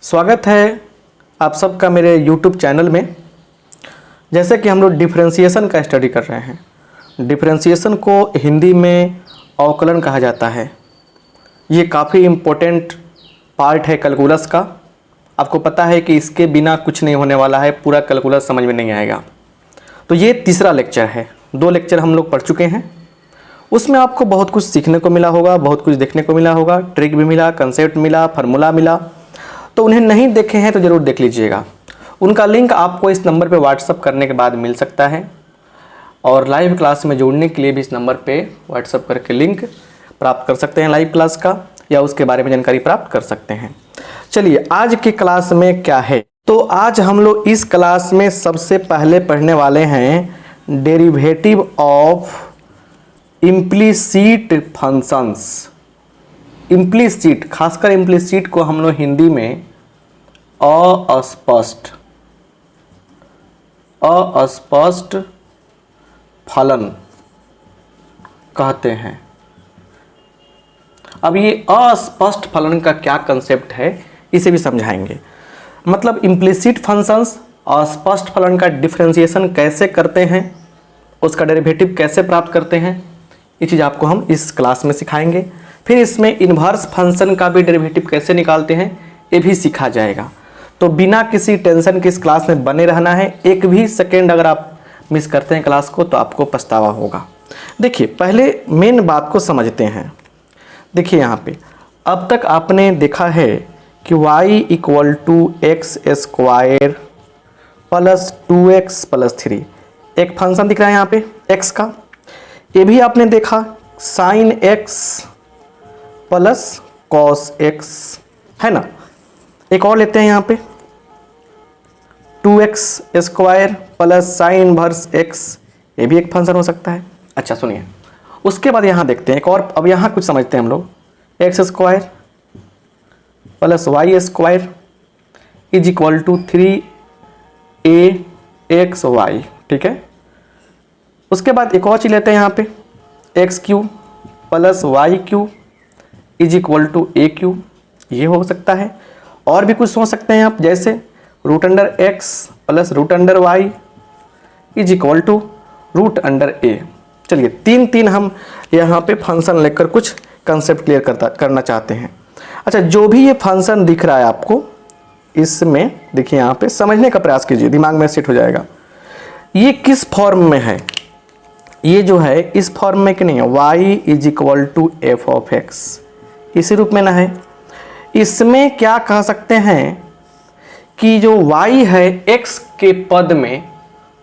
स्वागत है आप सबका मेरे YouTube चैनल में। जैसे कि हम लोग डिफरेंशिएशन का स्टडी कर रहे हैं। डिफरेंशिएशन को हिंदी में अवकलन कहा जाता है। ये काफ़ी इम्पोर्टेंट पार्ट है कैलकुलस का। आपको पता है कि इसके बिना कुछ नहीं होने वाला है, पूरा कैलकुलस समझ में नहीं आएगा। तो ये तीसरा लेक्चर है। 2 लेक्चर हम लोग पढ़ चुके हैं। उसमें आपको बहुत कुछ सीखने को मिला होगा, बहुत कुछ देखने को मिला होगा, ट्रिक भी मिला, कंसेप्ट मिला, फार्मूला मिला। तो उन्हें नहीं देखे हैं तो ज़रूर देख लीजिएगा। उनका लिंक आपको इस नंबर पे व्हाट्सअप करने के बाद मिल सकता है, और लाइव क्लास में जोड़ने के लिए भी इस नंबर पे व्हाट्सअप करके लिंक प्राप्त कर सकते हैं लाइव क्लास का, या उसके बारे में जानकारी प्राप्त कर सकते हैं। चलिए आज की क्लास में क्या है, तो आज हम लोग इस क्लास में सबसे पहले पढ़ने वाले हैं derivative of implicit functions. Implicit, खासकर इम्प्लीसिट को हम लोग हिंदी में अस्पष्ट फलन कहते हैं। अब ये अस्पष्ट फलन का क्या कंसेप्ट है इसे भी समझाएंगे। मतलब इम्प्लीसिट फंक्शंस, अस्पष्ट फलन का डिफरेंशिएशन कैसे करते हैं, उसका डेरिवेटिव कैसे प्राप्त करते हैं, ये चीज़ आपको हम इस क्लास में सिखाएंगे। फिर इसमें इन्वर्स फंक्शन का भी डेरिवेटिव कैसे निकालते हैं ये भी सीखा जाएगा। तो बिना किसी टेंशन के इस क्लास में बने रहना है। एक भी सेकेंड अगर आप मिस करते हैं क्लास को तो आपको पछतावा होगा। देखिए पहले मेन बात को समझते हैं। देखिए यहाँ पे अब तक आपने देखा है कि y = x² + 2x + 3 एक फंक्शन दिख रहा है यहाँ पे x का। ये भी आपने देखा sin x + cos x है ना। एक और लेते हैं यहाँ पे 2x² + sin 1x, ये भी एक फंक्शन हो सकता है। अच्छा सुनिए, उसके बाद यहाँ देखते हैं एक और। अब यहाँ कुछ समझते हैं हम लोग। x² + y² = 3axy, ठीक है। उसके बाद एक और चीज़ लेते हैं यहाँ पे x³ + y³ = aq, ये हो सकता है। और भी कुछ सोच सकते हैं आप, जैसे √x + √y = √a। चलिए तीन हम यहाँ पे फंक्शन लेकर कुछ कंसेप्ट क्लियर करना चाहते हैं। अच्छा, जो भी ये फंक्शन दिख रहा है आपको, इसमें देखिए यहाँ पे समझने का प्रयास कीजिए, दिमाग में सेट हो जाएगा। ये किस फॉर्म में है, ये जो है इस फॉर्म में कि नहीं है, y = f(x), इसी रूप में ना है। इसमें क्या कह सकते हैं कि जो y है x के पद में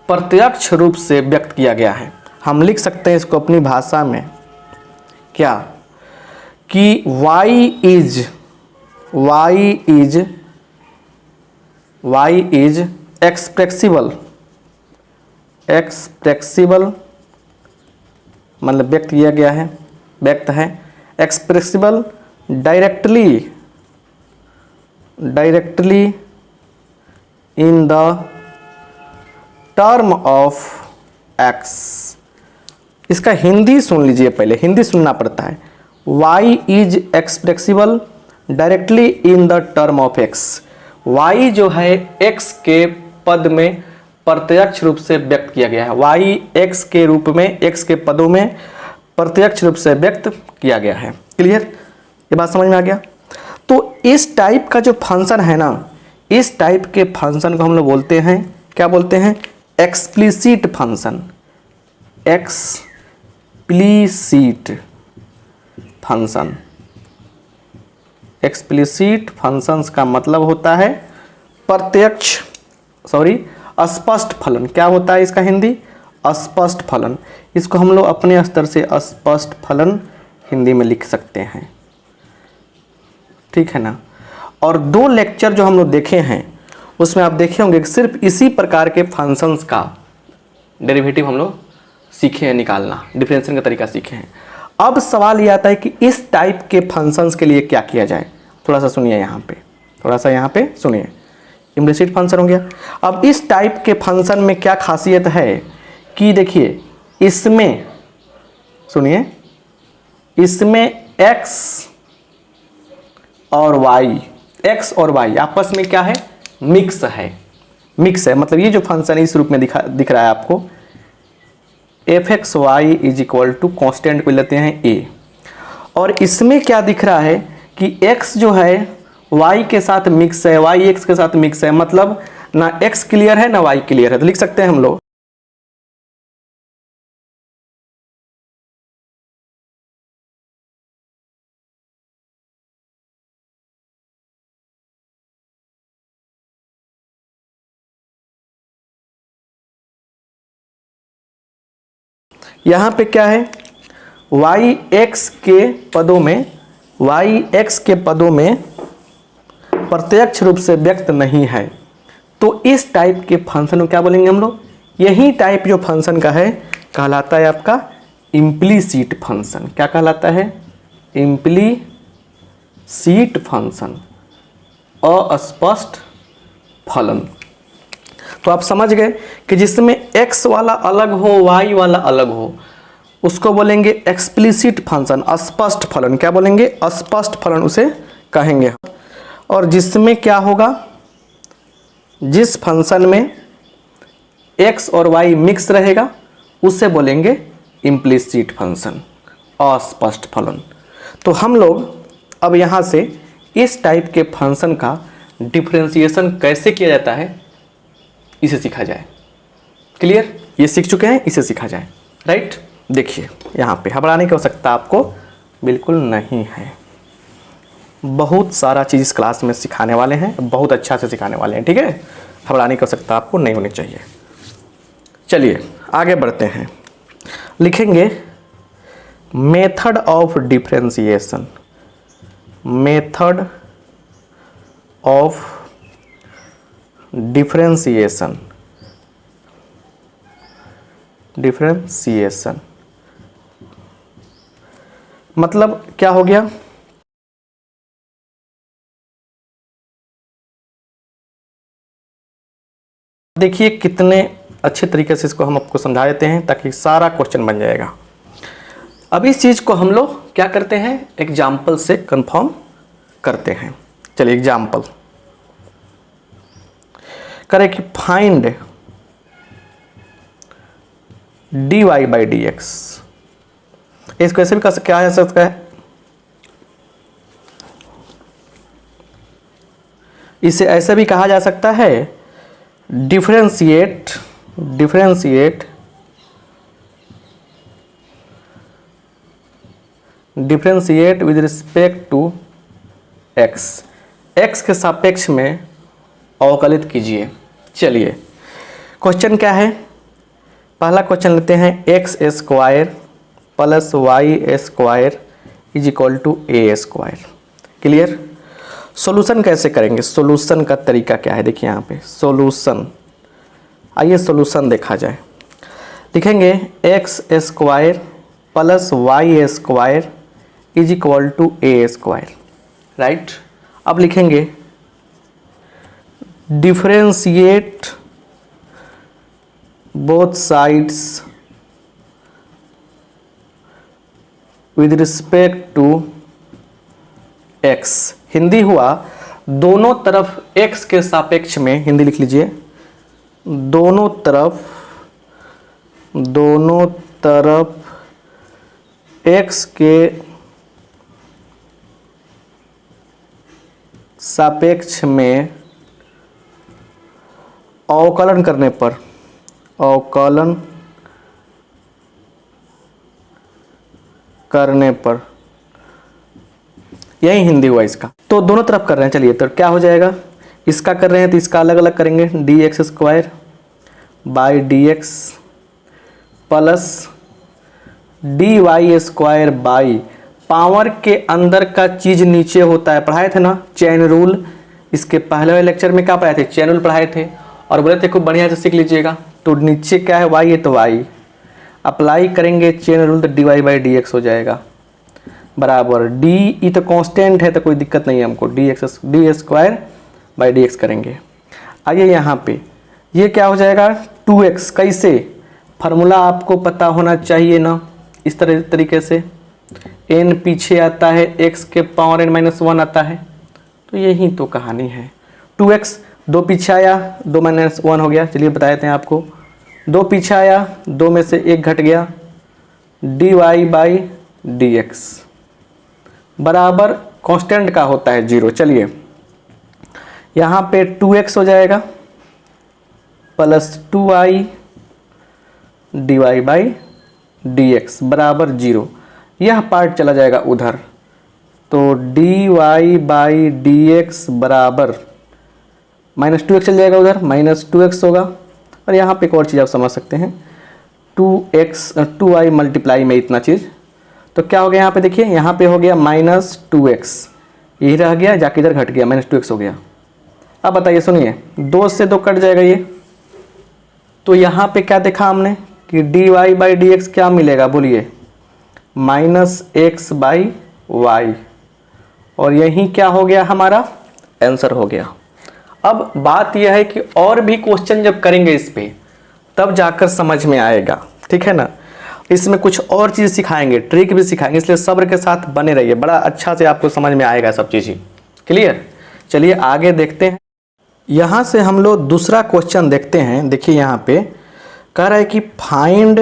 प्रत्यक्ष रूप से व्यक्त किया गया है। हम लिख सकते हैं इसको अपनी भाषा में क्या, कि y is एक्सप्रेसिबल मतलब व्यक्त किया गया है, व्यक्त है expressible directly in the term of x। इसका हिंदी सुन लीजिए, पहले हिंदी सुनना पड़ता है। y is expressible directly in the term of x। y जो है x के पद में प्रत्यक्ष रूप से व्यक्त किया गया है। y x के रूप में, x के पदों में प्रत्यक्ष रूप से व्यक्त किया गया है। क्लियर, ये बात समझ में आ गया। तो इस टाइप का जो फंक्शन है ना, इस टाइप के फंक्शन को हम लोग बोलते हैं, क्या बोलते हैं, एक्सप्लिसिट फंक्शन। एक्सप्लिसिट फंक्शंस का मतलब होता है अस्पष्ट फलन। क्या होता है इसका हिंदी, अस्पष्ट फलन। इसको हम लोग अपने स्तर से अस्पष्ट फलन हिंदी में लिख सकते हैं, ठीक है ना। और 2 लेक्चर जो हम लोग देखे हैं उसमें आप देखे होंगे कि सिर्फ इसी प्रकार के फंक्शंस का डेरिवेटिव हम लोग सीखे हैं निकालना, डिफरेंशिएशन का तरीका सीखे हैं। अब सवाल ये आता है कि इस टाइप के फंक्शंस के लिए क्या किया जाए। थोड़ा सा सुनिए यहाँ पे, सुनिए। इम्प्लिसिट फंक्शन हो गया। अब इस टाइप के फंक्शन में क्या खासियत है कि देखिए इसमें, सुनिए, इसमें x और y एक्स और वाई आपस में क्या है, मिक्स है। मिक्स है मतलब ये जो फंक्शन इस रूप में दिख रहा है आपको, F X Y is equal to constant को लेते हैं ए, और इसमें क्या दिख रहा है कि x जो है y के साथ मिक्स है, y x के साथ मिक्स है, मतलब ना x क्लियर है ना y क्लियर है। तो लिख सकते हैं हम लोग यहाँ पे क्या है, y x के पदों में, y x के पदों में प्रत्यक्ष रूप से व्यक्त नहीं है। तो इस टाइप के फंक्शन को क्या बोलेंगे हम लोग, यही टाइप जो फंक्शन का है कहलाता है आपका इम्प्लीसिट फंक्शन। क्या कहलाता है, इम्प्लीसिट फंक्शन, अस्पष्ट फलन। तो आप समझ गए कि जिसमें x वाला अलग हो y वाला अलग हो उसको बोलेंगे एक्सप्लिसिट फंक्शन, अस्पष्ट फलन। क्या बोलेंगे, अस्पष्ट फलन उसे कहेंगे। और जिसमें क्या होगा, जिस फंक्शन में x और y मिक्स रहेगा उसे बोलेंगे इम्प्लिसिट फंक्शन, अस्पष्ट फलन। तो हम लोग अब यहाँ से इस टाइप के फंक्शन का डिफरेंशिएशन कैसे किया जाता है इसे सीखा जाए। क्लियर, ये सीख चुके हैं, इसे सीखा जाए। राइट, देखिए यहाँ पे घबराने की आवश्यकता आपको बिल्कुल नहीं है। बहुत सारा चीज़ इस क्लास में सिखाने वाले हैं, बहुत अच्छा से सिखाने वाले हैं। ठीक है, घबराने की आवश्यकता आपको नहीं होनी चाहिए। चलिए आगे बढ़ते हैं, लिखेंगे method of differentiation. Method of differentiation, differentiation मतलब क्या हो गया, देखिए कितने अच्छे तरीके से इसको हम आपको समझा देते हैं ताकि सारा क्वेश्चन बन जाएगा। अब इस चीज़ को हम लोग क्या करते हैं, एग्जाम्पल से कंफर्म करते हैं। चलिए एग्जाम्पल करें कि find dy by D x. इसको ऐसे भी क्या है सकता है, इसे ऐसे भी कहा जा सकता है differentiate with respect to x, x के सापेक्ष में अवकलित कीजिए। चलिए क्वेश्चन क्या है, पहला क्वेश्चन लेते हैं X square plus Y square is equal to A square. Clear, solution कैसे करेंगे, सॉल्यूशन का तरीका क्या है, देखिए यहाँ पे सॉल्यूशन, आइए सॉल्यूशन देखा जाए। लिखेंगे X square plus Y square is equal to A square. Right, अब लिखेंगे differentiate both sides with respect to x। Hindi हुआ दोनों तरफ x के सापेक्ष में, हिंदी लिख लीजिए, दोनों तरफ x के सापेक्ष में अवकलन करने पर, अवकलन करने पर, यही हिंदी हुआ इसका। तो दोनों तरफ कर रहे हैं, चलिए तो क्या हो जाएगा, इसका कर रहे हैं तो इसका अलग अलग करेंगे, D X square by D X plus D Y square by, power के अंदर का चीज़ नीचे होता है, पढ़ाए थे ना चेन रूल, इसके पहले वाले लेक्चर में क्या पढ़ाए थे, चेन रूल पढ़ाए थे और बोले थे खूब बढ़िया से सीख लीजिएगा। तो नीचे क्या है, वाई है तो वाई अप्लाई करेंगे चेन रूल, तो D Y by D X हो जाएगा बराबर डी, ई तो कांस्टेंट है तो कोई दिक्कत नहीं है हमको, D square by D x करेंगे। आइए यहाँ पे ये क्या हो जाएगा 2x, कैसे, फार्मूला आपको पता होना चाहिए ना, इस तरीके से n पीछे आता है x के पावर n-1 आता है, तो यही तो कहानी है। 2x 2 पीछे आया, 2 माइनस 1 हो गया। चलिए बता देते हैं आपको, 2 पीछे आया, 2 में से 1 घट गया, dy/dx बराबर कांस्टेंट का होता है 0। चलिए यहाँ पे 2x हो जाएगा प्लस 2i dy/dx बराबर 0। यह पार्ट चला जाएगा उधर, तो dy/dx बराबर -2x चल जाएगा उधर, -2x होगा। और यहाँ पे एक और चीज़ आप समझ सकते हैं, 2i मल्टीप्लाई में इतना चीज़, तो क्या हो गया यहाँ पे देखिए, यहाँ पे हो गया -2x, यही रह गया, जाके इधर घट गया, -2x हो गया। अब बताइए, सुनिए, 2 से 2 कट जाएगा ये, तो यहाँ पे क्या देखा हमने कि dy/dx क्या मिलेगा, बोलिए, -x/y, और यही क्या हो गया, हमारा आंसर हो गया। अब बात यह है कि और भी क्वेश्चन जब करेंगे इस पे तब जाकर समझ में आएगा, ठीक है ना। इसमें कुछ और चीज़ सिखाएंगे, ट्रिक भी सिखाएंगे, इसलिए सब्र के साथ बने रहिए, बड़ा अच्छा से आपको समझ में आएगा सब चीज़। क्लियर। चलिए आगे देखते हैं। यहाँ से हम लोग दूसरा क्वेश्चन देखते हैं। देखिए यहाँ पे कह रहा है कि फाइंड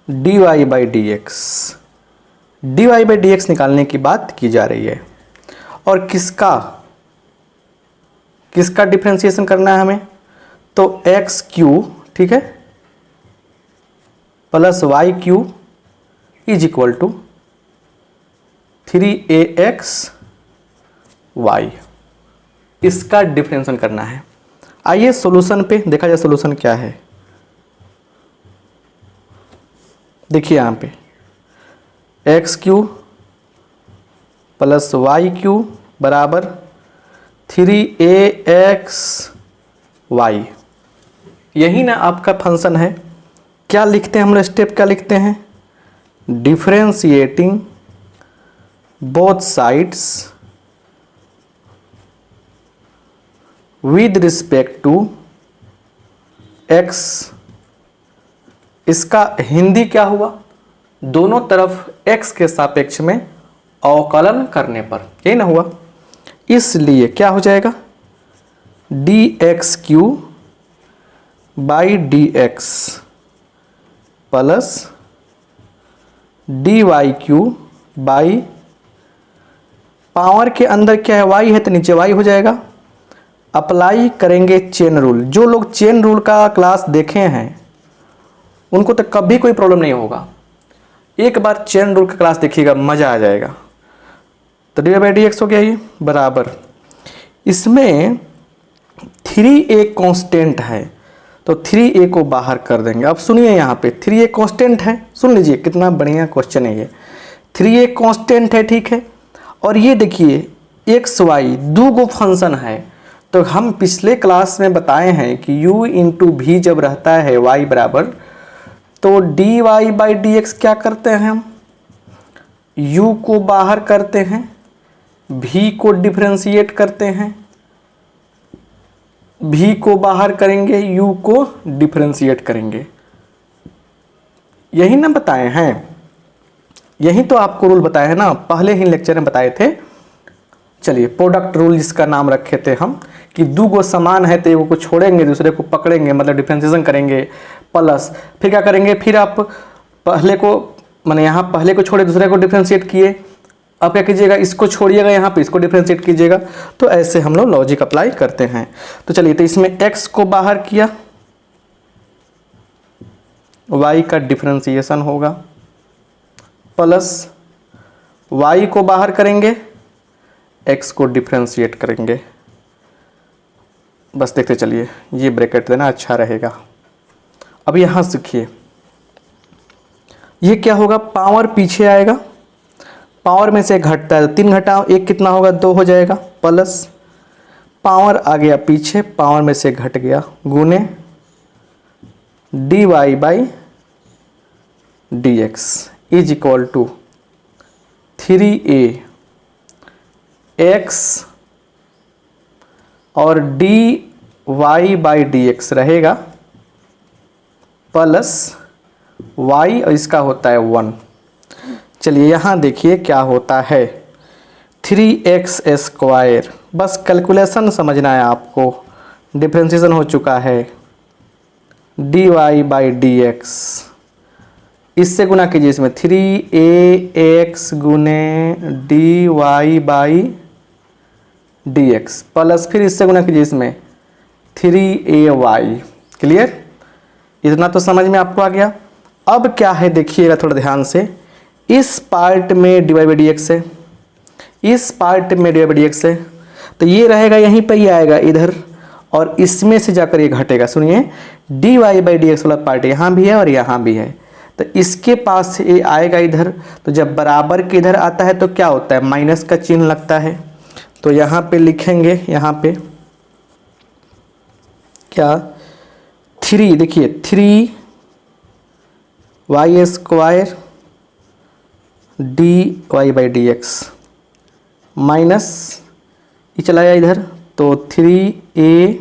dy/dx, dy/dx निकालने की बात की जा रही है, और किसका डिफरेंशिएशन करना है हमें, तो x³ ठीक है plus y³ is equal to 3ax/y, इसका डिफरेंशिएशन करना है। आइए सॉल्यूशन पे देखा जाए, सॉल्यूशन क्या है। देखिए यहाँ पे x³ प्लस y³ बराबर 3ax/y, यही ना आपका फंक्शन है। क्या लिखते हैं हम लोग, स्टेप क्या लिखते हैं, differentiating both sides with respect to x। इसका हिंदी क्या हुआ, दोनों तरफ x के सापेक्ष में अवकलन करने पर, यही ना हुआ। इसलिए क्या हो जाएगा, dx³ प्लस dy³ पावर के अंदर क्या है, y है, तो नीचे y हो जाएगा। अप्लाई करेंगे चेन रूल। जो लोग चेन रूल का क्लास देखे हैं उनको तो कभी कोई प्रॉब्लम नहीं होगा। एक बार चेन रूल का क्लास देखिएगा, मज़ा आ जाएगा। तो dy/dx हो गया ये बराबर, इसमें 3a कांस्टेंट है, तो 3a को बाहर कर देंगे। अब सुनिए यहाँ पे 3a कांस्टेंट है, सुन लीजिए कितना बढ़िया क्वेश्चन है ये। 3a कांस्टेंट है, ठीक है, और ये देखिए x y दो गो फंक्शन है। तो हम पिछले क्लास में बताए हैं कि u × v जब रहता है y बराबर, तो dy/dx क्या करते हैं हम, u को बाहर करते हैं, v को डिफरेंशिएट करते हैं, v को बाहर करेंगे, u को डिफरेंशिएट करेंगे। यही ना बताए हैं, यही तो आपको रूल बताए हैं ना, पहले ही लेक्चर में बताए थे। चलिए प्रोडक्ट रूल जिसका नाम रखे थे हम, कि दो गो समान है तो एगो को छोड़ेंगे दूसरे को पकड़ेंगे, मतलब डिफरेंशिएशन करेंगे, प्लस फिर क्या करेंगे, फिर आप पहले को माने यहाँ पहले को छोड़े दूसरे को डिफरेंशिएट किए, अब क्या कीजिएगा, इसको छोड़िएगा यहाँ पे इसको डिफरेंशिएट कीजिएगा। तो ऐसे हम लोग लॉजिक अप्लाई करते हैं। तो चलिए, तो इसमें x को बाहर किया, y का डिफरेंशिएशन होगा, प्लस y को बाहर करेंगे, x को डिफरेंशिएट करेंगे। बस देखते चलिए, ये ब्रैकेट देना अच्छा रहेगा। अब यहाँ सीखिए, ये क्या होगा, पावर पीछे आएगा, पावर में से घटता है तो 3 घटाओ 1 कितना होगा, 2 हो जाएगा, प्लस पावर आ गया पीछे, पावर में से घट गया, गुने dy/dx is equal to 3ax और dy/dx रहेगा प्लस y, और इसका होता है 1। चलिए यहाँ देखिए क्या होता है, 3x²। बस कैलकुलेशन समझना है आपको, डिफ्रेंशिएशन हो चुका है, dy/dx, इससे गुना कीजिए, इसमें 3ax गुने dy/dx प्लस फिर इससे गुना कीजिए, इसमें 3ay। क्लियर? इतना तो समझ में आपको आ गया। अब क्या है देखिएगा थोड़ा ध्यान से, इस पार्ट में dy/dx है, इस पार्ट में dy/dx है, तो ये रहेगा यहीं पर ही आएगा इधर, और इसमें से जाकर ये घटेगा। सुनिए, dy/dx वाला पार्ट यहाँ भी है और यहाँ भी है, तो इसके पास ये आएगा इधर, तो जब बराबर के इधर आता है तो क्या होता है, माइनस का चिन्ह लगता है। तो यहाँ पे लिखेंगे, यहाँ पे क्या, 3, देखिए 3y² dy/dx माइनस ये चला गया इधर, तो 3a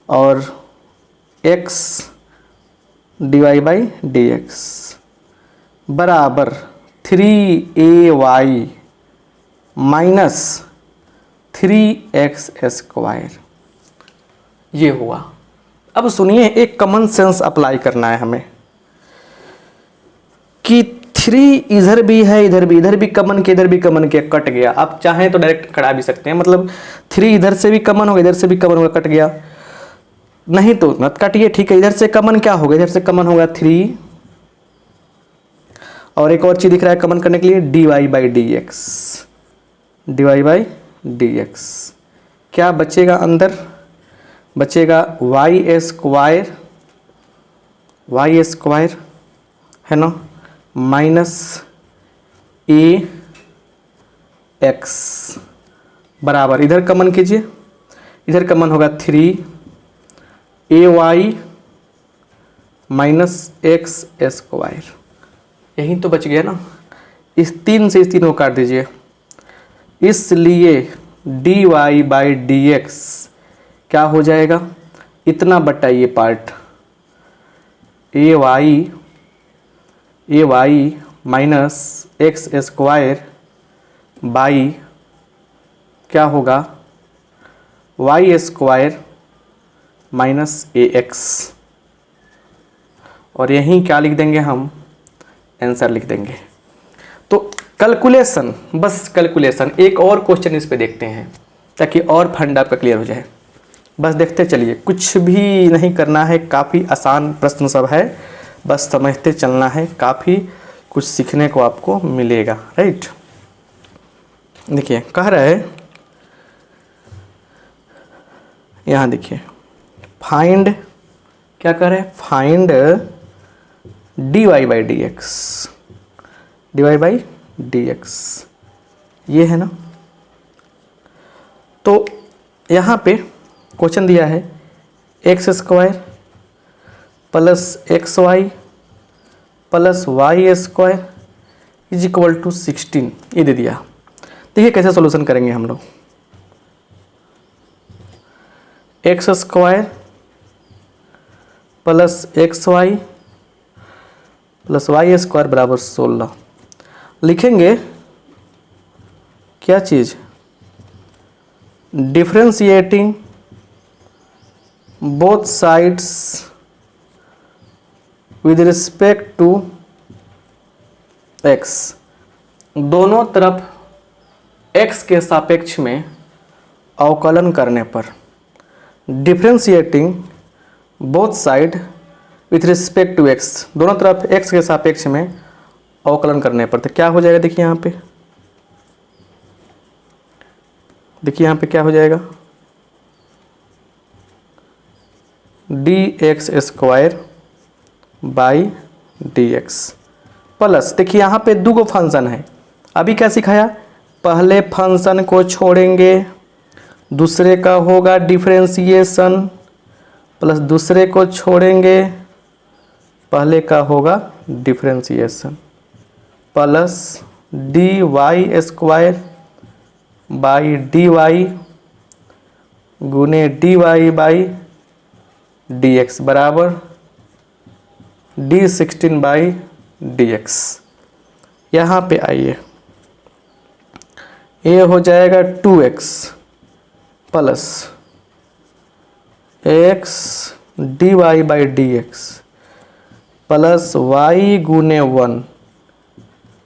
और x dy/dx बराबर 3ay माइनस 3x²। ये हुआ। अब सुनिए, एक कॉमन सेंस अप्लाई करना है हमें कि 3 इधर भी है, इधर भी कॉमन के, इधर भी कॉमन के, कट गया। आप चाहें तो डायरेक्ट कटा भी सकते हैं, मतलब 3 इधर से भी कॉमन होगा, इधर से भी कॉमन होगा, कट गया। नहीं तो मत काटिए, ठीक है। इधर से कॉमन क्या होगा, इधर से कॉमन होगा 3, और एक और चीज दिख रहा है कॉमन करने के लिए, dy/dx। क्या बचेगा अंदर, बचेगा y² है ना, माइनस ax बराबर, इधर कॉमन कीजिए, इधर कॉमन होगा 3ay माइनस x²। यही तो बच गया ना। इस 3 से इस 3 को काट दीजिए, इसलिए dy/dx क्या हो जाएगा, इतना बटा ये part ay minus x² by क्या होगा, y² माइनस ax, और यहीं क्या लिख देंगे हम, आंसर लिख देंगे। तो कैलकुलेशन, बस कैलकुलेशन। एक और क्वेश्चन इस पे देखते हैं ताकि और फंडा आपका क्लियर हो जाए। बस देखते चलिए, कुछ भी नहीं करना है, काफ़ी आसान प्रश्न सब है, बस समझते चलना है, काफ़ी कुछ सीखने को आपको मिलेगा। राइट, देखिए कह रहे हैं यहाँ, देखिए फाइंड, क्या कह रहे हैं, फाइंड dy/dx, ये है ना। तो यहाँ पे क्वेश्चन दिया है x² plus xy plus y² is equal to 16, ये दे दिया। देखिए कैसे सॉल्यूशन करेंगे हम लोग, x² plus xy plus y² बराबर 16। लिखेंगे क्या चीज़, differentiating both sides with respect to x, दोनों तरफ x के सापेक्ष में अवकलन करने पर, differentiating both side with respect to x, दोनों तरफ x के सापेक्ष में अवकलन करने पर, तो क्या हो जाएगा, देखिए यहाँ पे, देखिए यहाँ पे क्या हो जाएगा, dx² बाई dx प्लस, देखिए यहाँ पे 2 फंक्शन है। अभी क्या सिखाया, पहले फंक्शन को छोड़ेंगे, दूसरे का होगा डिफरेंशिएशन, प्लस दूसरे को छोड़ेंगे, पहले का होगा differentiation, plus dy² by dy गुने dy/dx बराबर d16/dx। यहाँ पे आइए, ये हो जाएगा 2x plus x dy by D X plus Y गुने 1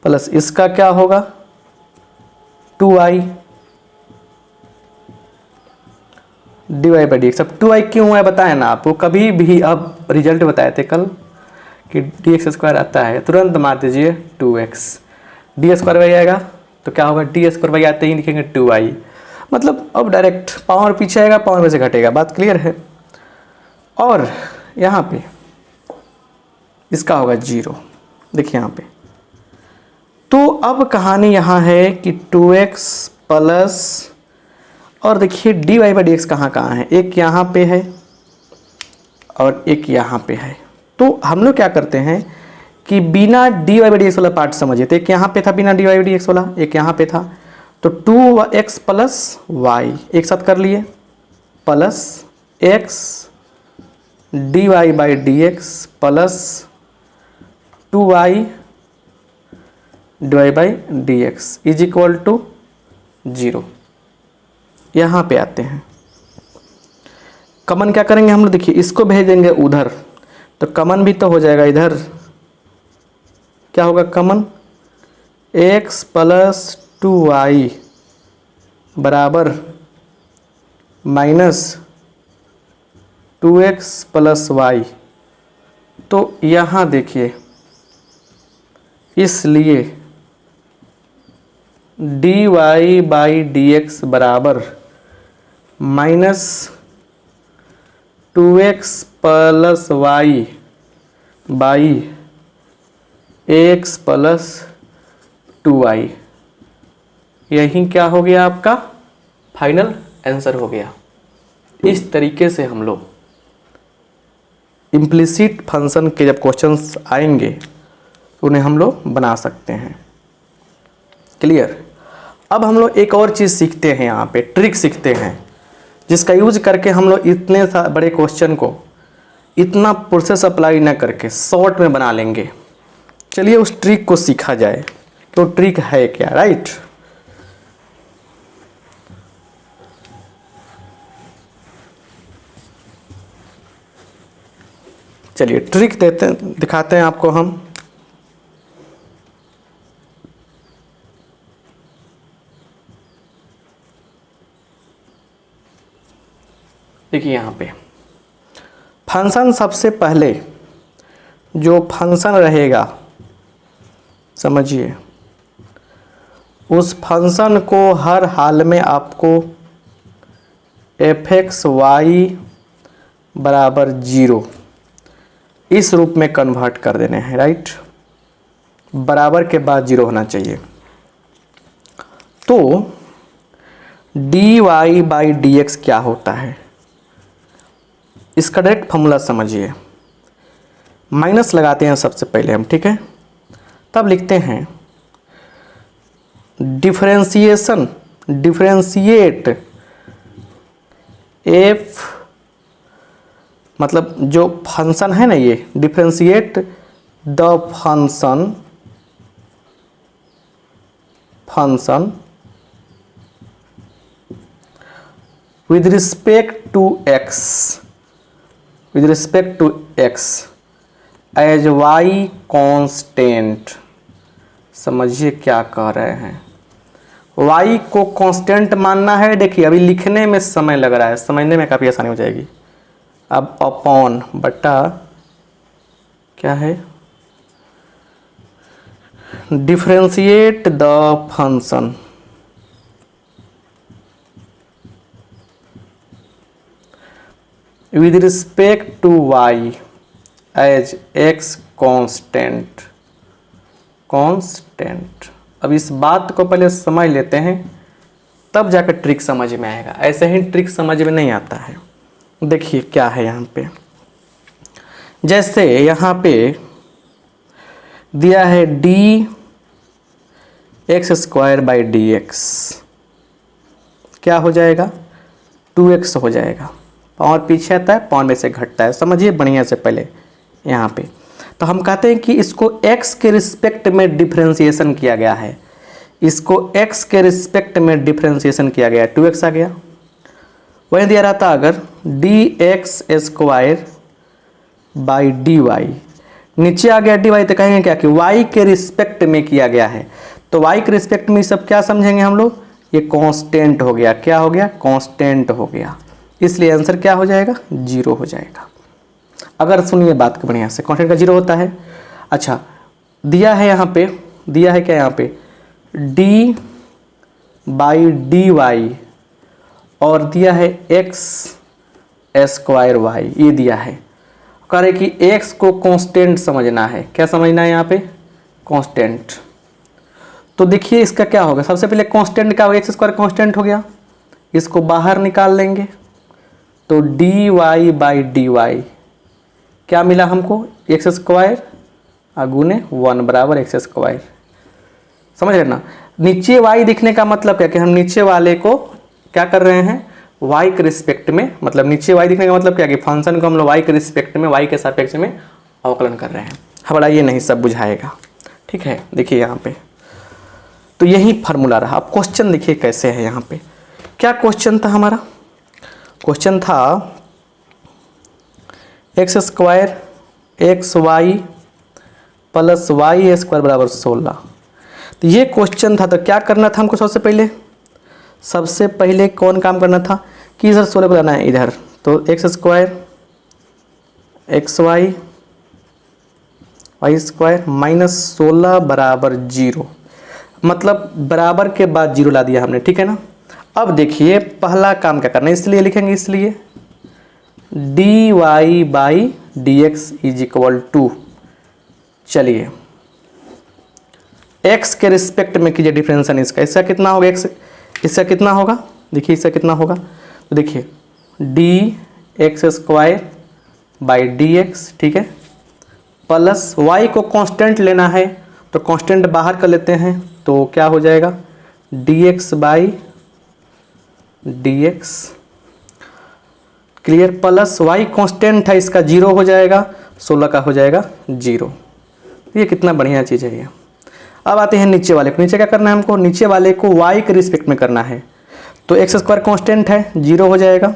प्लस इसका क्या होगा 2i D Y by D X. अब 2i क्यों है बताए ना आपको, कभी भी अब रिजल्ट बताए थे कल कि डी एक्स स्क्वायर आता है, तुरंत मार दीजिए 2x, डी स्क्वायर बाई आएगा तो क्या होगा डी स्क्वायर बाई आते ही लिखेंगे 2i, मतलब अब डायरेक्ट पावर पीछे आएगा, पावर में से घटेगा, बात क्लियर है। और यहाँ पे इसका होगा 0, देखिए यहाँ पे। तो अब कहानी यहाँ है कि 2x प्लस, और देखिए D Y by D X कहाँ कहाँ है, एक यहाँ पे है और एक यहाँ पे है। तो हम लोग क्या करते हैं कि बिना D Y by D X वाला पार्ट समझिए, तो एक यहाँ पे था बिना D Y by D X वाला, एक यहाँ पे था, तो 2x प्लस वाई एक साथ कर लिए plus x D Y by D X plus 2y D Y by D X is equal to 0। यहाँ पे आते हैं, कमन क्या करेंगे हम लोग, देखिए इसको भेज देंगे उधर तो कमन भी तो हो जाएगा इधर, क्या होगा कमन x प्लस 2y बराबर माइनस 2x प्लस वाई। तो यहाँ देखिए इसलिए D Y by D x बराबर minus 2x plus Y by x plus 2y, यही क्या हो गया आपका फाइनल आंसर हो गया। इस तरीके से हम लोग इम्प्लिसिट फंक्शन के जब क्वेश्चंस आएंगे तो उन्हें हम लोग बना सकते हैं। क्लियर। अब हम लोग एक और चीज़ सीखते हैं, यहाँ पे ट्रिक सीखते हैं जिसका यूज करके हम लोग इतने बड़े क्वेश्चन को इतना प्रोसेस अप्लाई ना करके शॉर्ट में बना लेंगे। चलिए उस ट्रिक को सीखा जाए। तो ट्रिक है क्या, राइट। चलिए ट्रिक दिखाते हैं आपको हम। देखिए यहाँ पे फंक्शन, सबसे पहले जो फंक्शन रहेगा समझिए, उस फंक्शन को हर हाल में आपको f(x,y) बराबर 0 इस रूप में कन्वर्ट कर देने हैं, राइट। बराबर के बाद 0 होना चाहिए। तो D Y by D X क्या होता है, इसका डायरेक्ट फॉर्मूला समझिए। माइनस लगाते हैं सबसे पहले हम, ठीक है। तब लिखते हैं डिफरेंशिएट एफ, मतलब जो फंक्शन है ना, ये differentiate the function with respect to X as Y constant. समझिए क्या कह रहे हैं, y को कांस्टेंट मानना है। देखिए अभी लिखने में समय लग रहा है, समझने में काफ़ी आसानी हो जाएगी। अब अपॉन बटा क्या है, differentiate the function with respect to y as x constant. अब इस बात को पहले समझ लेते हैं, तब जाकर ट्रिक समझ में आएगा। ऐसे ही ट्रिक समझ में नहीं आता है। देखिए क्या है यहाँ पे, जैसे यहाँ पे दिया है D X square by D X, क्या हो जाएगा 2x हो जाएगा। पावर पीछे आता है, पावर में से घटता है, समझिए बढ़िया से पहले यहाँ पे। तो हम कहते हैं कि इसको x के रिस्पेक्ट में डिफरेंशिएशन किया गया है, इसको x के रिस्पेक्ट में डिफरेंशिएशन किया गया है, 2x आ गया। वहीं दिया रहता अगर dx square by D Y, नीचे आ गया डी वाई, तो कहेंगे क्या कि y के रिस्पेक्ट में किया गया है। तो y के रिस्पेक्ट में सब क्या समझेंगे हम लोग, ये कांस्टेंट हो गया, क्या हो गया, कांस्टेंट हो गया, इसलिए आंसर क्या हो जाएगा, 0 हो जाएगा। अगर सुनिए बात को बढ़िया से, कांस्टेंट का 0 होता है। अच्छा दिया है यहाँ पे, दिया है क्या यहाँ पे d बाई डी वाई और दिया है x स्क्वायर वाई, ये दिया है। कह रहे कि x को कांस्टेंट समझना है, क्या समझना है यहाँ पे, कांस्टेंट। तो देखिए इसका क्या होगा, सबसे पहले कांस्टेंट क्या होगा, एक्स स्क्वायर कांस्टेंट हो गया, इसको बाहर निकाल लेंगे तो D Y by D Y क्या मिला हमको, एक्स स्क्वायर गुने 1 बराबर एक्स स्क्वायर। समझ रहे ना, नीचे y दिखने का मतलब क्या कि हम नीचे वाले को क्या कर रहे हैं, y के रिस्पेक्ट में, मतलब नीचे y दिखने का मतलब क्या कि फंक्शन को हम लोग y के रिस्पेक्ट में, y के सापेक्ष में अवकलन कर रहे हैं। हमारा ये नहीं सब बुझाएगा, ठीक है। देखिए यहाँ पे तो यही फार्मूला रहा। अब क्वेश्चन देखिए कैसे है, यहाँ पे क्या क्वेश्चन था हमारा, क्वेश्चन था X square X Y plus Y square बराबर 16। तो ये क्वेश्चन था, तो क्या करना था हमको, सबसे पहले कौन काम करना था कि इधर 16 को लाना है इधर, तो X square X Y Y square minus 16 बराबर 0, मतलब बराबर के बाद 0 ला दिया हमने, ठीक है ना। अब देखिए पहला काम क्या करना है, इसलिए लिखेंगे, इसलिए D Y by D X is equal to, चलिए x के रिस्पेक्ट में कीजिए डिफरेंशिएशन इसका, इसका कितना होगा, x इसका कितना होगा, देखिए इसका कितना होगा, तो देखिए D X square by D x, ठीक है, प्लस y को कांस्टेंट लेना है तो कांस्टेंट बाहर कर लेते हैं, तो क्या हो जाएगा D x by D x, clear, plus y constant है इसका 0 हो जाएगा, 16 का हो जाएगा 0। ये कितना बढ़िया चीज़ है ये। अब आते हैं नीचे वाले को, नीचे क्या करना है हमको, नीचे वाले को y के रिस्पेक्ट में करना है, तो एक्स स्क्वायर कांस्टेंट है 0 हो जाएगा,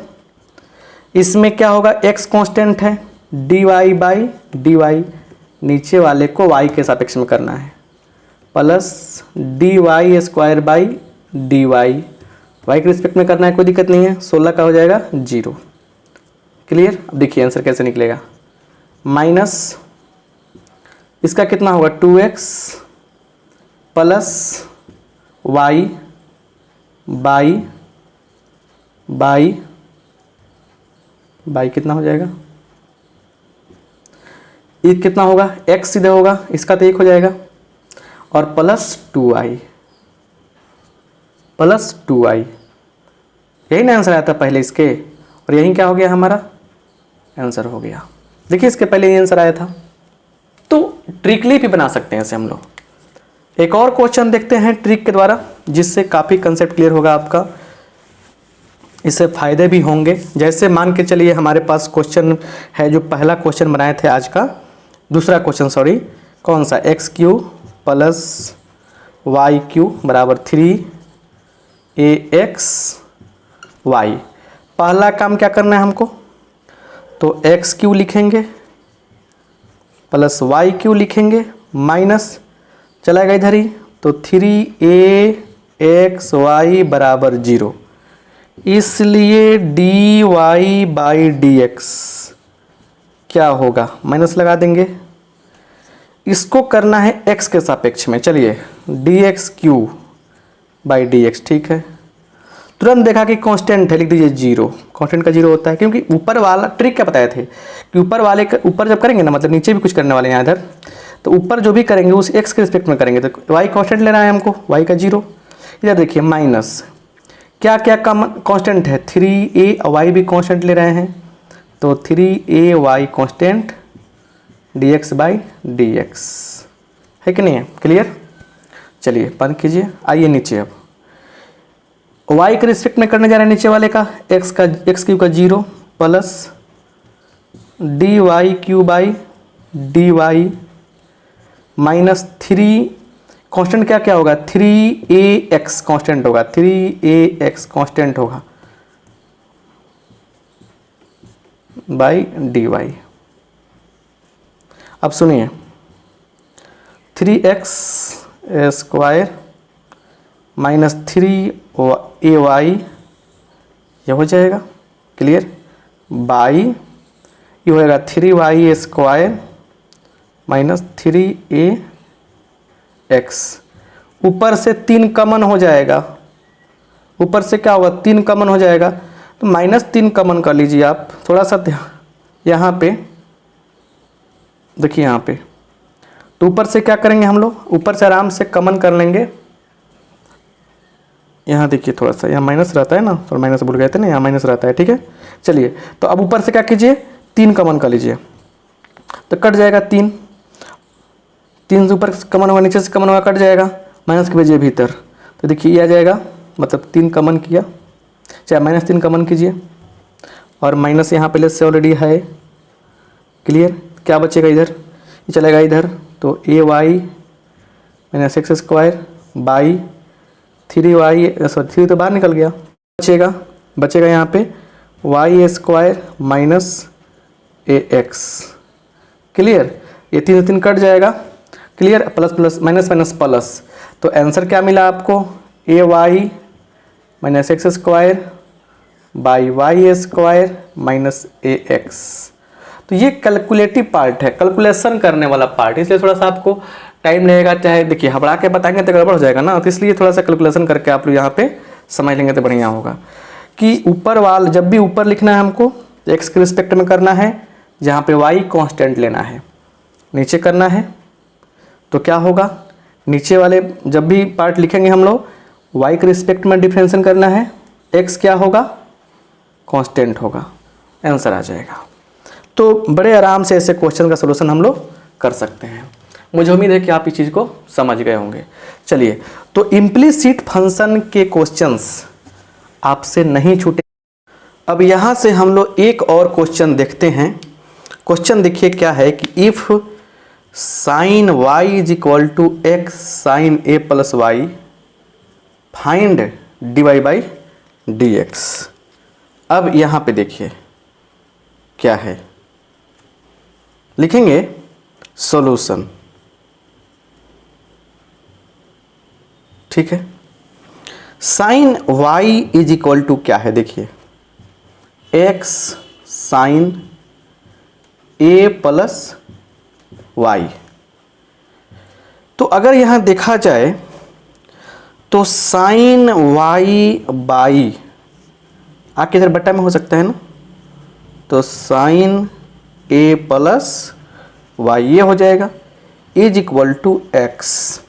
इसमें क्या होगा x कांस्टेंट है D Y by D Y, नीचे वाले को y के सापेक्ष में करना है, plus D Y square by D Y, Y के रिस्पेक्ट में करना है, कोई दिक्कत नहीं है, 16 का हो जाएगा 0, क्लियर। अब देखिए आंसर कैसे निकलेगा, माइनस इसका कितना होगा 2x plus Y by by by कितना हो जाएगा, ये कितना होगा x सीधे होगा, इसका तो 1 हो जाएगा, और प्लस 2i प्लस 2i, यही ना आंसर आया था पहले इसके, और यही क्या हो गया हमारा आंसर हो गया। देखिए इसके पहले ये आंसर आया था, तो ट्रिकली भी बना सकते हैं इसे हम लोग। एक और क्वेश्चन देखते हैं ट्रिक के द्वारा, जिससे काफ़ी कंसेप्ट क्लियर होगा आपका, इससे फायदे भी होंगे। जैसे मान के चलिए हमारे पास क्वेश्चन है, जो पहला क्वेश्चन बनाए थे आज का, दूसरा क्वेश्चन सॉरी, कौन सा, X cube plus Y cube बराबर 3ax वाई। पहला काम क्या करना है हमको, तो एक्स क्यू लिखेंगे प्लस वाई क्यू लिखेंगे, माइनस चलाएगा इधर ही, तो 3ax y बराबर 0, इसलिए D Y by D X क्या होगा, माइनस लगा देंगे, इसको करना है x के सापेक्ष में, चलिए D x Q by D x, ठीक है। तुरंत देखा कि कांस्टेंट है, लिख दीजिए 0, कांस्टेंट का 0 होता है, क्योंकि ऊपर वाला ट्रिक क्या बताए थे कि ऊपर वाले ऊपर जब करेंगे ना, मतलब नीचे भी कुछ करने वाले हैं यहाँ इधर, तो ऊपर जो भी करेंगे उस x के रिस्पेक्ट में करेंगे, तो y कांस्टेंट लेना है हमको, y का 0, इधर देखिए माइनस क्या क्या कांस्टेंट है, 3a y भी कांस्टेंट ले रहे हैं, तो 3ay constant dx by dx है कि नहीं है, क्लियर। चलिए बंद कीजिए, आइए नीचे, अब y के रिस्पेक्ट में करने जा रहे हैं नीचे वाले का, x क्यू का 0 plus dy cube by D Y minus 3 constant क्या क्या होगा, 3ax कॉन्स्टेंट होगा, 3ax कॉन्स्टेंट होगा बाई डी वाई। अब सुनिए 3x स्क्वायर माइनस 3ay ये हो जाएगा क्लियर, बाई ये होएगा 3y स्क्वायर माइनस 3ax। ऊपर से 3 कॉमन हो जाएगा, ऊपर से क्या होगा 3 कॉमन हो जाएगा, तो -3 कॉमन कर लीजिए आप। थोड़ा सा यहाँ पे देखिए, यहाँ पे तो ऊपर से क्या करेंगे हम लोग, ऊपर से आराम से कॉमन कर लेंगे। यहाँ देखिए थोड़ा सा यहाँ माइनस रहता है ना, थोड़ा माइनस भूल गए थे ना, यहाँ माइनस रहता है, ठीक है। चलिए तो अब ऊपर से क्या कीजिए 3 कॉमन कर लीजिए, तो कट जाएगा 3 से ऊपर कॉमन होगा, नीचे से कॉमन होगा, कट जाएगा, माइनस के भेजिए भीतर, तो देखिए ये आ जाएगा, मतलब 3 कॉमन किया, चाहे -3 कॉमन कीजिए, और माइनस यहाँ पहले से ऑलरेडी है क्लियर। क्या बचेगा इधर, ये चलेगा इधर, तो a y minus x square by 3y, sorry 3 तो बाहर निकल गया, बचेगा यहाँ पे y square minus ax clear. ये 3 से 3 कट जाएगा clear, plus plus minus minus plus, तो आंसर क्या मिला आपको, a y minus x square by y square minus ax। तो ये कैलकुलेटिव पार्ट है, कैलकुलेशन करने वाला पार्ट, इसलिए थोड़ा सा आपको टाइम लगेगा, चाहे देखिए हबड़ा के बताएंगे तो गड़बड़ हो जाएगा ना, तो इसलिए थोड़ा सा कैलकुलेशन करके आप लोग यहाँ पे समझ लेंगे तो बढ़िया होगा। कि ऊपर वाल जब भी ऊपर लिखना है हमको तो एक्स के रिस्पेक्ट में करना है, जहाँ पे वाई कांस्टेंट लेना है, नीचे करना है तो क्या होगा, नीचे वाले जब भी पार्ट लिखेंगे हम लोग वाई के रिस्पेक्ट में डिफरेंशिएशन करना है, एक्स क्या होगा कांस्टेंट होगा, आंसर आ जाएगा। तो बड़े आराम से ऐसे क्वेश्चन का सलूशन हम लोग कर सकते हैं। मुझे उम्मीद है कि आप इस चीज़ को समझ गए होंगे। चलिए तो इम्प्लीसिट फंक्शन के क्वेश्चंस आपसे नहीं छूटे। अब यहाँ से हम लोग एक और क्वेश्चन देखते हैं। क्वेश्चन देखिए क्या है कि if sine Y is equal to X sine A plus Y find D Y by D X. अब यहाँ पे देखिए क्या है, लिखेंगे सॉल्यूशन, ठीक है। Sine y is equal to क्या है, देखिए x sine a plus Y. तो अगर यहाँ देखा जाए तो साइन y बाई आके इधर बट्टा में हो सकता है ना, तो साइन a प्लस वाई ये हो जाएगा इज इक्वल टू एक्स।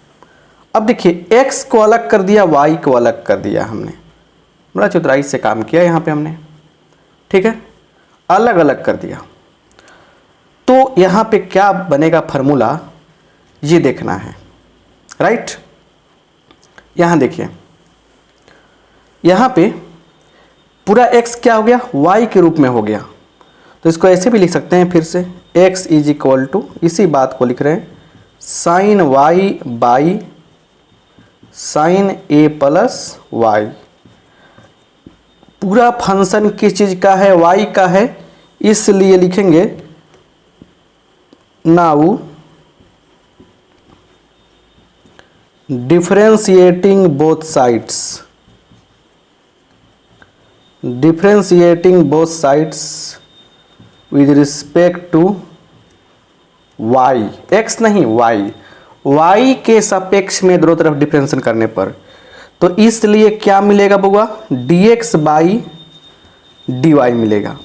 अब देखिए x को अलग कर दिया, y को अलग कर दिया, हमने बड़ा चतुराई से काम किया यहाँ पे हमने, ठीक है, अलग अलग कर दिया। तो यहाँ पे क्या बनेगा फार्मूला ये देखना है, राइट। यहाँ देखिए यहाँ पे पूरा x क्या हो गया, y के रूप में हो गया, तो इसको ऐसे भी लिख सकते हैं फिर से, x इज इक्वल टू, इसी बात को लिख रहे हैं, sine y by sine a plus Y. पूरा फंक्शन किस चीज़ का है, y का है, इसलिए लिखेंगे now differentiating both sides, differentiating both sides with respect to y, x नहीं y, y के सापेक्ष में दोनों तरफ डिफरेंशिएशन करने पर, तो इसलिए क्या मिलेगा बउआ, dx बाई dy मिलेगा।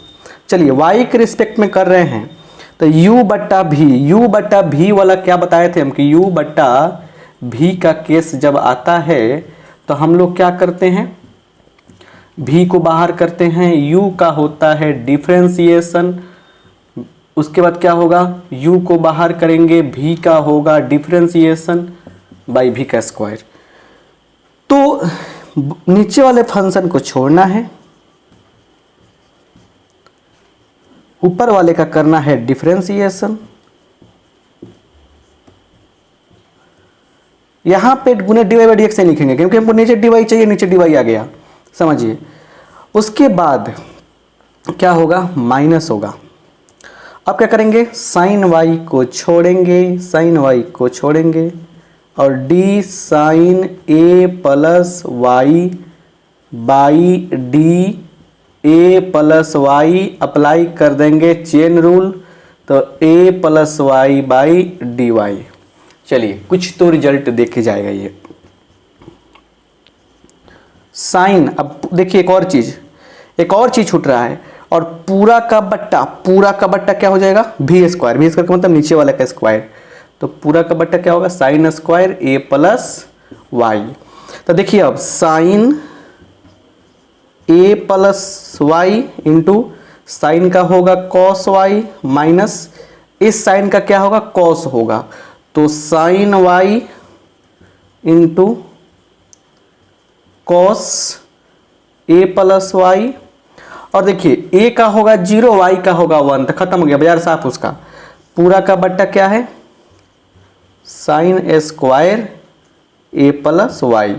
चलिए y के रिस्पेक्ट में कर रहे हैं तो u बट्टा भी वाला क्या बताए थे हम कि u बट्टा भी का केस जब आता है तो हम लोग क्या करते हैं, भी को बाहर करते हैं, u का होता है डिफरेंशिएशन, उसके बाद क्या होगा, u को बाहर करेंगे, v का होगा डिफरेंशिएशन बाई v का स्क्वायर। तो नीचे वाले फंक्शन को छोड़ना है, ऊपर वाले का करना है डिफरेंशिएशन, यहाँ पे गुने dy बाई dx नहीं लिखेंगे क्योंकि हमको नीचे dy चाहिए, नीचे dy आ गया, समझिए। उसके बाद क्या होगा, माइनस होगा। अब क्या करेंगे, साइन y को छोड़ेंगे, साइन y को छोड़ेंगे और d sine a plus Y by D A plus Y apply कर देंगे चेन रूल, तो a plus Y by D Y. चलिए कुछ तो रिजल्ट देखे जाएगा ये साइन। अब देखिए एक और चीज छूट रहा है, और पूरा का बट्टा क्या हो जाएगा, भी स्क्वायर। भी स्क्वायर का मतलब नीचे वाला का स्क्वायर, तो पूरा का बट्टा क्या होगा, sine square a plus Y. तो देखिए अब sine a plus Y into sine का होगा कॉस वाई माइनस इस साइन का क्या होगा, कॉस होगा, तो sine Y into cos a plus Y. और देखिए a का होगा 0, y का होगा 1, तो खत्म हो गया बाजार साफ उसका। पूरा का बट्टा क्या है, sine square a plus Y.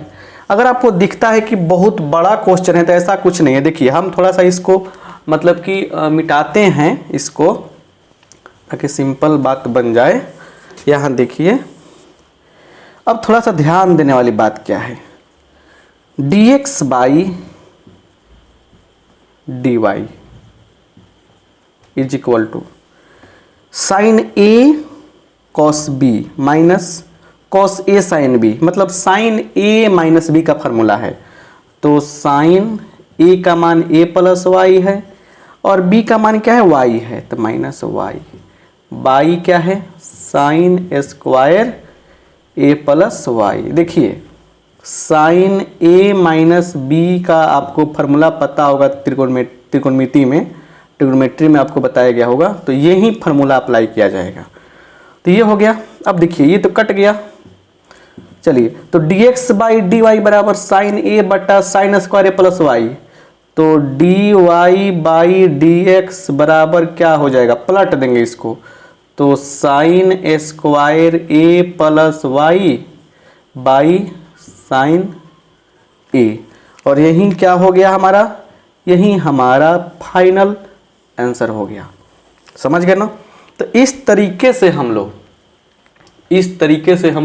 अगर आपको दिखता है कि बहुत बड़ा क्वेश्चन है तो ऐसा कुछ नहीं है। देखिए हम थोड़ा सा इसको मतलब कि मिटाते हैं इसको, ताकि सिंपल बात बन जाए। यहाँ देखिए अब थोड़ा सा ध्यान देने वाली बात क्या है, dx by dy is equal to sine a cos b minus cos a sine b, मतलब साइन a माइनस b का फॉर्मूला है। तो साइन a का मान a प्लस वाई है और b का मान क्या है, y है, तो माइनस वाई बाई क्या है, sine square a plus Y. देखिए साइन a माइनस b का आपको फॉर्मूला पता होगा, त्रिकोणमिति में, ट्रिग्नोमेट्री में आपको बताया गया होगा, तो यही फॉर्मूला अप्लाई किया जाएगा। तो ये हो गया। अब देखिए ये तो कट गया, चलिए तो dx बाई डी वाई बराबर साइन a बटा sine square a plus Y, तो dy बाई dx बराबर क्या हो जाएगा, पलट देंगे इसको, तो sine square a plus Y by sine a। और यही क्या हो गया हमारा, यही हमारा फाइनल आंसर हो गया। समझ गए ना। तो इस तरीके से हम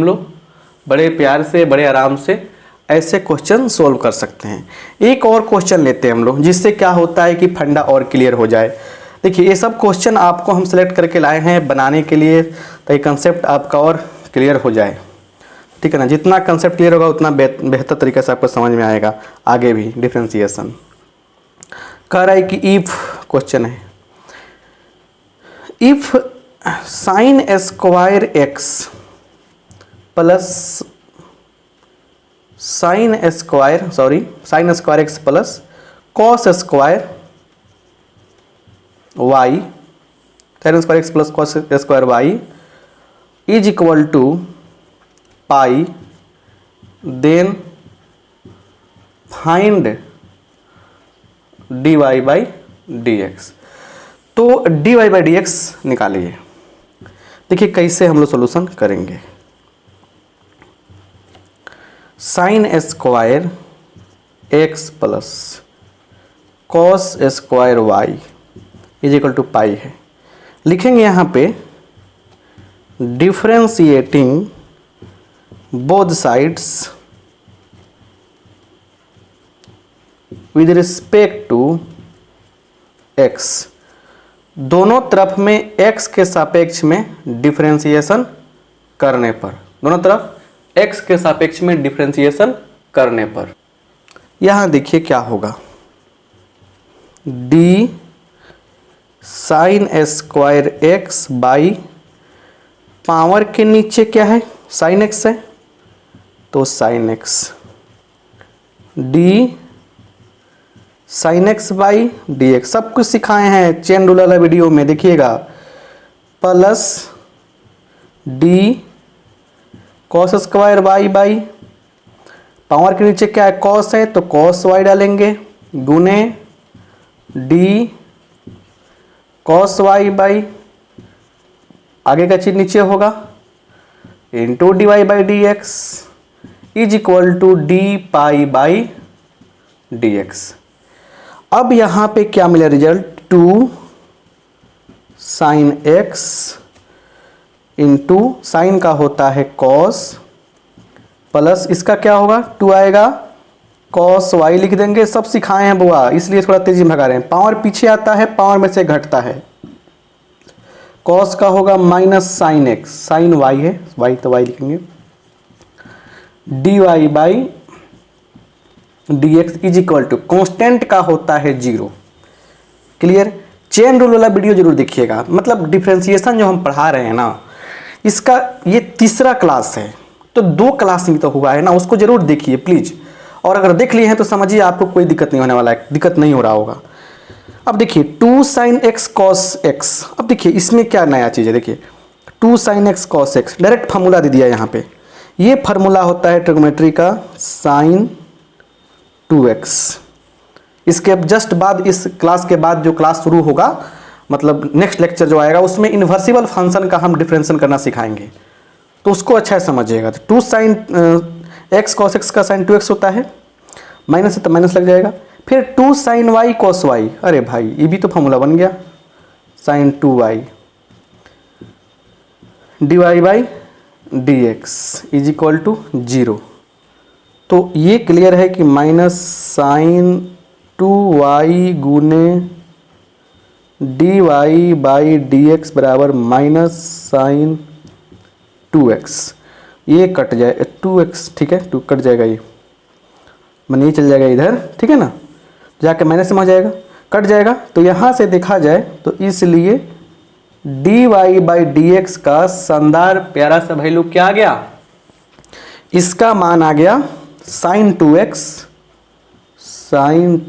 लोग बड़े प्यार से, बड़े आराम से ऐसे क्वेश्चन सोल्व कर सकते हैं। एक और क्वेश्चन लेते हैं हम लोग, जिससे क्या होता है कि फंडा और क्लियर हो जाए। देखिए ये सब क्वेश्चन आपको हम सेलेक्ट करके लाए हैं बनाने के लिए, ताकि कंसेप्ट आपका और क्लियर हो जाए, ठीक है ना। जितना कंसेप्ट क्लियर होगा उतना बेहतर तरीके से आपको समझ में आएगा आगे भी। डिफरेंशिएशन कह रहा है कि इफ क्वेश्चन है, if sine square x plus sine square x plus cos square y, sine square x plus cos square y is equal to pi, then find dy by dx। तो dy by dx निकालिए। देखिए कैसे हम लोग solution करेंगे। Sine square x plus cos square y is equal to pi है। लिखेंगे यहाँ पे differentiating both sides with respect to x, दोनों तरफ में x के सापेक्ष में डिफरेंशिएशन करने पर, दोनों तरफ x के सापेक्ष में डिफरेंशिएशन करने पर यहाँ देखिए क्या होगा, d sine square X by power के नीचे क्या है, साइन x है, तो sine x d sine X by D X, सब कुछ सिखाए हैं चेन रूल वाला वीडियो में, देखिएगा, plus D cos square Y by power के नीचे क्या है, कॉस है, तो कॉस वाई डालेंगे, गुने डी कॉस वाई बाई आगे का चीज नीचे होगा, into D Y by D X, is equal to D pi by D X. अब यहाँ पे क्या मिला result, 2 sine X into sine का होता है कॉस, प्लस इसका क्या होगा 2 आएगा कॉस वाई लिख देंगे। सब सिखाए हैं बुआ, इसलिए थोड़ा तेजी में भगा रहे हैं। पावर पीछे आता है, पावर में से घटता है। कॉस का होगा minus sine X, sine Y है, वाई तो वाई लिखेंगे, D Y by D X is equal to constant का होता है 0। क्लियर। चेन रूल वाला वीडियो जरूर देखिएगा। मतलब डिफ्रेंसिएशन जो हम पढ़ा रहे हैं ना, इसका ये तीसरा क्लास है, तो 2 क्लास ही तो हुआ है ना, उसको जरूर देखिए प्लीज। और अगर देख लिए हैं तो समझिए आपको कोई दिक्कत नहीं होने वाला है, दिक्कत नहीं हो रहा होगा। अब देखिए 2 साइन एक्स कॉस एक्स। अब देखिए इसमें क्या नया चीज़ है, देखिए 2 sine x cos x, direct formula दे दिया यहाँ पे। ये फार्मूला होता है ट्रिग्नोमेट्री का साइन 2x। इसके जस्ट बाद, इस क्लास के बाद जो क्लास शुरू होगा, मतलब नेक्स्ट लेक्चर जो आएगा, उसमें इन्वर्सिबल फंक्शन का हम डिफरेंशियल करना सिखाएंगे, तो उसको अच्छा से समझिएगा। तो 2 साइन एक्स कॉस एक्स का साइन 2x होता है, माइनस है तो माइनस लग जाएगा। फिर 2 साइन वाई कॉस वाई, अरे भाई ये भी तो फॉर्मूला बन गया, sine 2y D Y by D X is equal to 0। तो ये क्लियर है कि माइनस साइन 2y गुने D Y by D x बराबर माइनस साइन 2x। ये कट जाए 2x, ठीक है, 2 कट जाएगा, ये मन ये चल जाएगा इधर, ठीक है ना, जाके माइनस में आ जाएगा, कट जाएगा। तो यहाँ से देखा जाए तो इसलिए D Y by D X का शानदार प्यारा सा वैल्यू क्या आ गया, इसका मान आ गया साइन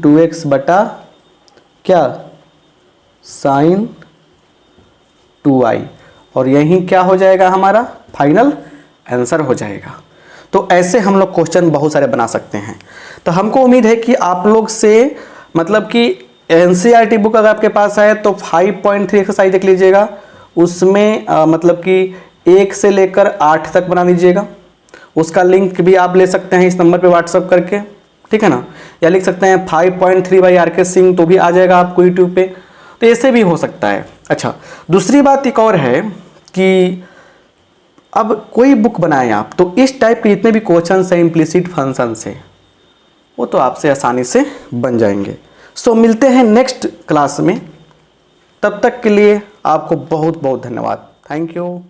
2x बटा क्या, साइन 2y। और यही क्या हो जाएगा, हमारा फाइनल आंसर हो जाएगा। तो ऐसे हम लोग क्वेश्चन बहुत सारे बना सकते हैं। तो हमको उम्मीद है कि आप लोग से, मतलब कि एनसीईआरटी बुक अगर आपके पास है तो 5.3 एक्सरसाइज देख लीजिएगा। उसमें मतलब कि 1 से लेकर 8 तक बना लीजिएगा। उसका लिंक भी आप ले सकते हैं इस नंबर पे व्हाट्सअप करके, ठीक है ना, या लिख सकते हैं 5.3 बाई आर.के. सिंह, तो भी आ जाएगा आपको यूट्यूब पे। तो ऐसे भी हो सकता है। अच्छा, दूसरी बात एक और है कि अब कोई बुक बनाएं आप, तो इस टाइप के जितने भी क्वेश्चन है इम्प्लिसिट फंक्शन से, वो तो आपसे आसानी से बन जाएंगे। सो मिलते हैं नेक्स्ट क्लास में, तब तक के लिए आपको बहुत बहुत धन्यवाद। Thank you.